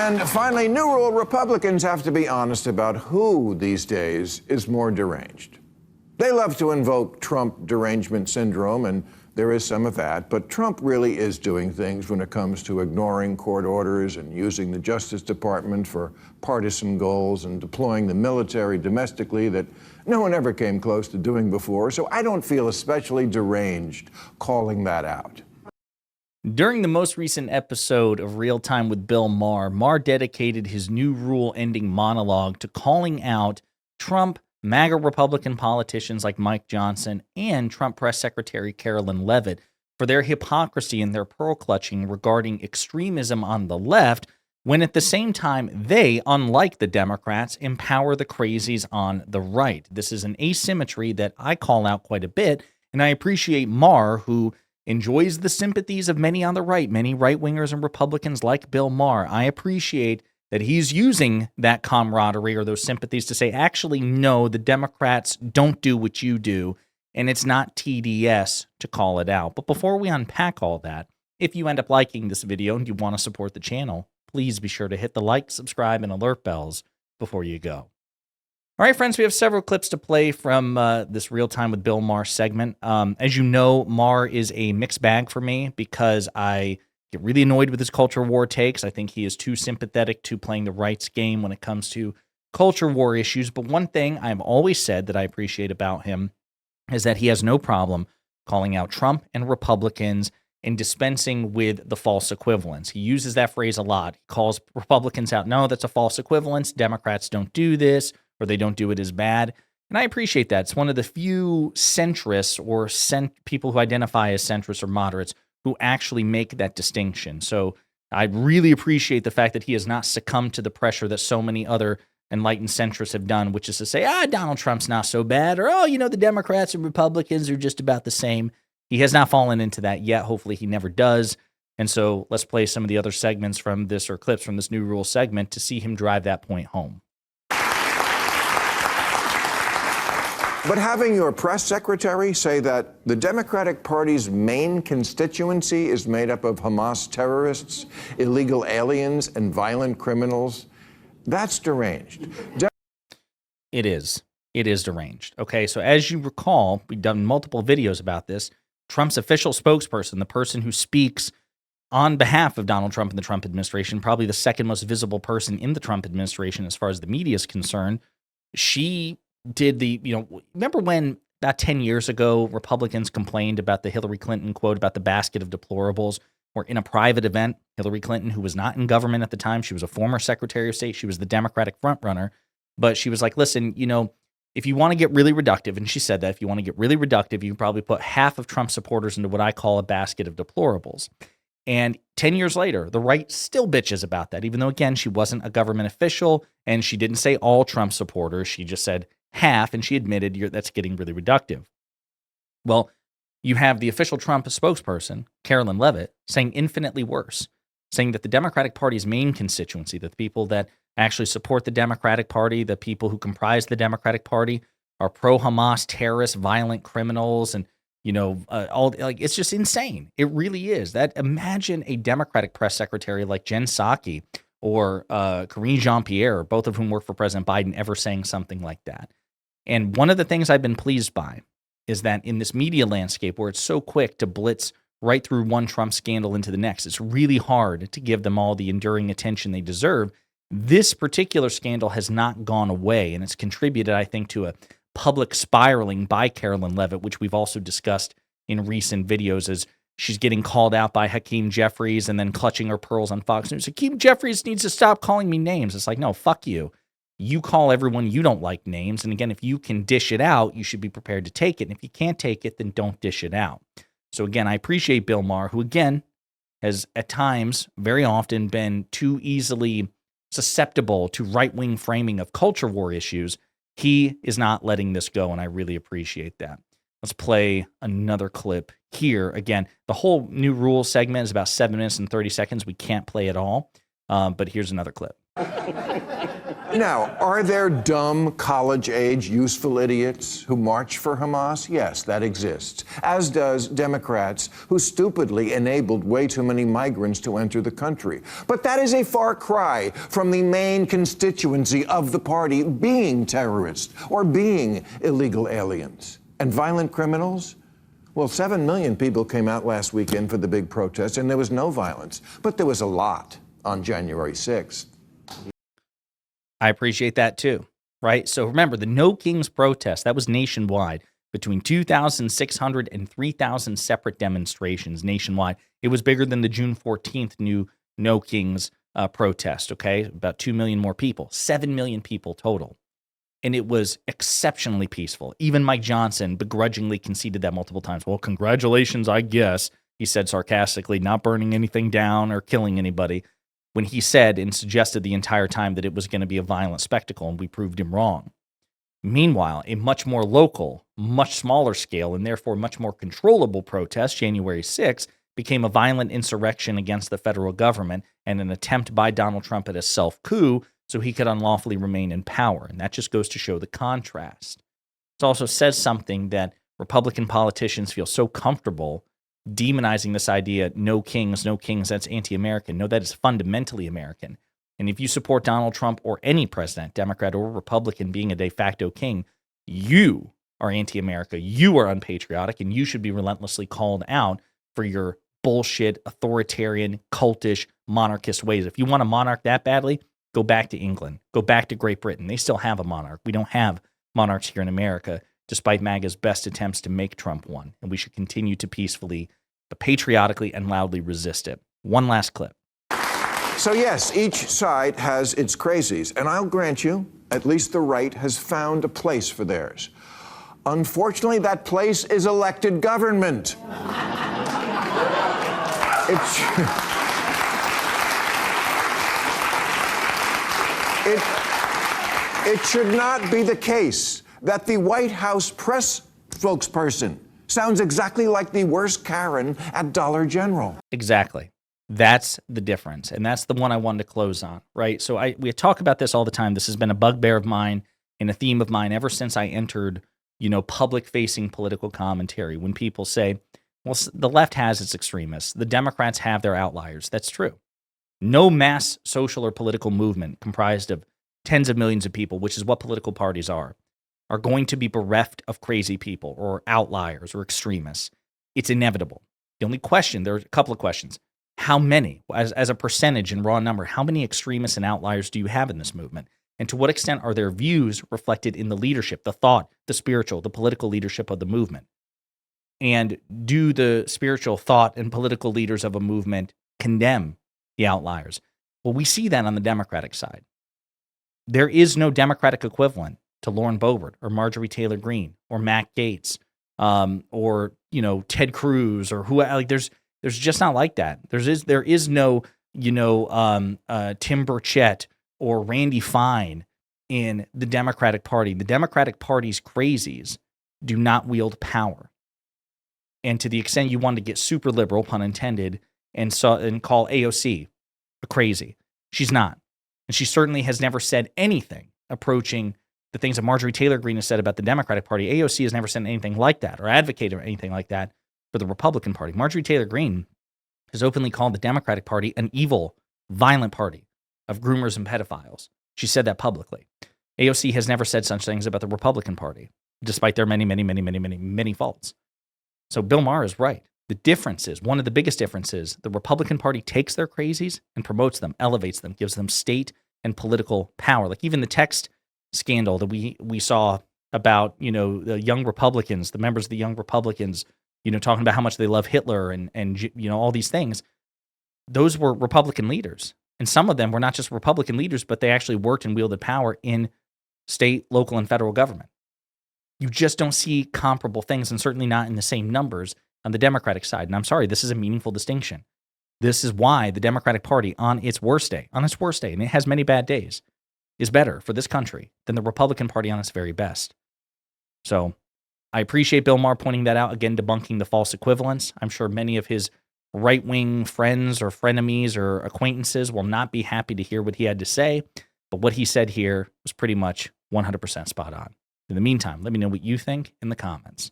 And finally, new rule, Republicans have to be honest about who these days is more deranged. They love to invoke Trump derangement syndrome, and there is some of that, but Trump really is doing things when it comes to ignoring court orders and using the Justice Department for partisan goals and deploying the military domestically that no one ever came close to doing before, so I don't feel especially deranged calling that out. During the most recent episode of Real Time with Bill Maher, Maher dedicated his new rule-ending monologue to calling out Trump, MAGA Republican politicians like Mike Johnson, and Trump Press Secretary Karoline Leavitt for their hypocrisy and their pearl-clutching regarding extremism on the left, when at the same time they, unlike the Democrats, empower the crazies on the right. This is an asymmetry that I call out quite a bit, and I appreciate Maher, who enjoys the sympathies of many on the right, many right-wingers and Republicans like Bill Maher. I appreciate that he's using that camaraderie or those sympathies to say, actually, no, the Democrats don't do what you do, and it's not TDS to call it out. But before we unpack all that, if you end up liking this video and you want to support the channel, please be sure to hit the like, subscribe, and alert bells before you go. All right, friends, we have several clips to play from this Real Time with Bill Maher segment. As you know, Maher is a mixed bag for me because I get really annoyed with his culture war takes. I think he is too sympathetic to playing the rights game when it comes to culture war issues. But one thing I've always said that I appreciate about him is that he has no problem calling out Trump and Republicans and dispensing with the false equivalence. He uses that phrase a lot. He calls Republicans out, no, that's a false equivalence. Democrats don't do this, or they don't do it as bad. And I appreciate that. It's one of the few centrists or people who identify as centrists or moderates who actually make that distinction. So I really appreciate the fact that he has not succumbed to the pressure that so many other enlightened centrists have done, which is to say, Donald Trump's not so bad, or, the Democrats and Republicans are just about the same. He has not fallen into that yet. Hopefully he never does. And so let's play some of the other segments from this, or clips from this new rule segment, to see him drive that point home. But having your press secretary say that the Democratic Party's main constituency is made up of Hamas terrorists, illegal aliens, and violent criminals, that's deranged. It is. It is deranged. Okay, so as you recall, we've done multiple videos about this. Trump's official spokesperson, the person who speaks on behalf of Donald Trump and the Trump administration, probably the second most visible person in the Trump administration as far as the media is concerned, she did the, remember when about 10 years ago, Republicans complained about the Hillary Clinton quote about the basket of deplorables, or in a private event, Hillary Clinton, who was not in government at the time, she was a former Secretary of State, she was the Democratic frontrunner, but she was like, listen, if you want to get really reductive, and she said that, if you want to get really reductive, you can probably put half of Trump supporters into what I call a basket of deplorables. And 10 years later, the right still bitches about that, even though, again, she wasn't a government official, and she didn't say all Trump supporters, she just said half, and she admitted that's getting really reductive. Well, you have the official Trump spokesperson, Karoline Leavitt, saying infinitely worse, saying that the Democratic Party's main constituency, that the people that actually support the Democratic Party, the people who comprise the Democratic Party, are pro-Hamas terrorists, violent criminals, and it's just insane. It really is. Imagine a Democratic press secretary like Jen Psaki or Karine Jean-Pierre, both of whom work for President Biden, ever saying something like that. And one of the things I've been pleased by is that in this media landscape where it's so quick to blitz right through one Trump scandal into the next, it's really hard to give them all the enduring attention they deserve. This particular scandal has not gone away, and it's contributed, I think, to a public spiraling by Karoline Leavitt, which we've also discussed in recent videos, as she's getting called out by Hakeem Jeffries and then clutching her pearls on Fox News. Hakeem Jeffries needs to stop calling me names. It's like, no, fuck you. You call everyone you don't like names. And again, if you can dish it out, you should be prepared to take it. And if you can't take it, then don't dish it out. So again, I appreciate Bill Maher, who again has at times very often been too easily susceptible to right-wing framing of culture war issues. He is not letting this go, and I really appreciate that. Let's play another clip here. Again, the whole new rule segment is about 7 minutes and 30 seconds. We can't play it all, but here's another clip. Now, are there dumb, college-age, useful idiots who march for Hamas? Yes, that exists, as does Democrats who stupidly enabled way too many migrants to enter the country. But that is a far cry from the main constituency of the party being terrorists or being illegal aliens. And violent criminals? Well, 7 million people came out last weekend for the big protest, and there was no violence. But there was a lot on January 6th. I appreciate that too, right? So remember, the No Kings protest, that was nationwide, between 2,600 and 3,000 separate demonstrations nationwide. It was bigger than the June 14th new No Kings protest, okay? About 2 million more people, 7 million people total. And it was exceptionally peaceful. Even Mike Johnson begrudgingly conceded that multiple times. Well, congratulations, I guess, he said sarcastically, not burning anything down or killing anybody, when he said and suggested the entire time that it was going to be a violent spectacle, and we proved him wrong. Meanwhile, a much more local, much smaller scale, and therefore much more controllable protest, January 6th, became a violent insurrection against the federal government and an attempt by Donald Trump at a self-coup so he could unlawfully remain in power. And that just goes to show the contrast. It also says something that Republican politicians feel so comfortable demonizing this idea, no kings, that's anti-American. No, that is fundamentally American. And if you support Donald Trump or any president, Democrat or Republican, being a de facto king, you are anti-America, you are unpatriotic, and you should be relentlessly called out for your bullshit, authoritarian, cultish, monarchist ways. If you want a monarch that badly, go back to England, go back to Great Britain. They still have a monarch. We don't have monarchs here in America, despite MAGA's best attempts to make Trump one. And we should continue to peacefully, but patriotically and loudly resist it. One last clip. So yes, each side has its crazies, and I'll grant you, at least the right has found a place for theirs. Unfortunately, that place is elected government. It should not be the case that the White House press spokesperson sounds exactly like the worst Karen at Dollar General. Exactly. That's the difference. And that's the one I wanted to close on, right? So we talk about this all the time. This has been a bugbear of mine and a theme of mine ever since I entered, public-facing political commentary. When people say, well, the left has its extremists, the Democrats have their outliers. That's true. No mass social or political movement comprised of tens of millions of people, which is what political parties are going to be bereft of crazy people or outliers or extremists. It's inevitable. The only question, there are a couple of questions. How many, as a percentage in raw number, how many extremists and outliers do you have in this movement? And to what extent are their views reflected in the leadership, the thought, the spiritual, the political leadership of the movement? And do the spiritual thought and political leaders of a movement condemn the outliers? Well, we see that on the Democratic side. There is no Democratic equivalent to Lauren Boebert or Marjorie Taylor Greene or Matt Gaetz or Ted Cruz or who. There's just not like that. There is no Tim Burchett or Randy Fine in the Democratic Party. The Democratic Party's crazies do not wield power. And to the extent you want to get super liberal, pun intended, and call AOC a crazy, she's not. And she certainly has never said anything approaching the things that Marjorie Taylor Greene has said about the Democratic Party. AOC has never said anything like that or advocated anything like that for the Republican Party. Marjorie Taylor Greene has openly called the Democratic Party an evil, violent party of groomers and pedophiles. She said that publicly. AOC has never said such things about the Republican Party, despite their many faults. So Bill Maher is right. The difference is, one of the biggest differences, the Republican Party takes their crazies and promotes them, elevates them, gives them state and political power. Like even the text scandal that we saw about, the young Republicans, the members of the young Republicans, talking about how much they love Hitler and all these things. Those were Republican leaders. And some of them were not just Republican leaders, but they actually worked and wielded power in state, local, and federal government. You just don't see comparable things, and certainly not in the same numbers on the Democratic side. And I'm sorry, this is a meaningful distinction. This is why the Democratic Party on its worst day, and it has many bad days, is better for this country than the Republican Party on its very best. So I appreciate Bill Maher pointing that out, again, debunking the false equivalence. I'm sure many of his right-wing friends or frenemies or acquaintances will not be happy to hear what he had to say, but what he said here was pretty much 100% spot on. In the meantime, let me know what you think in the comments.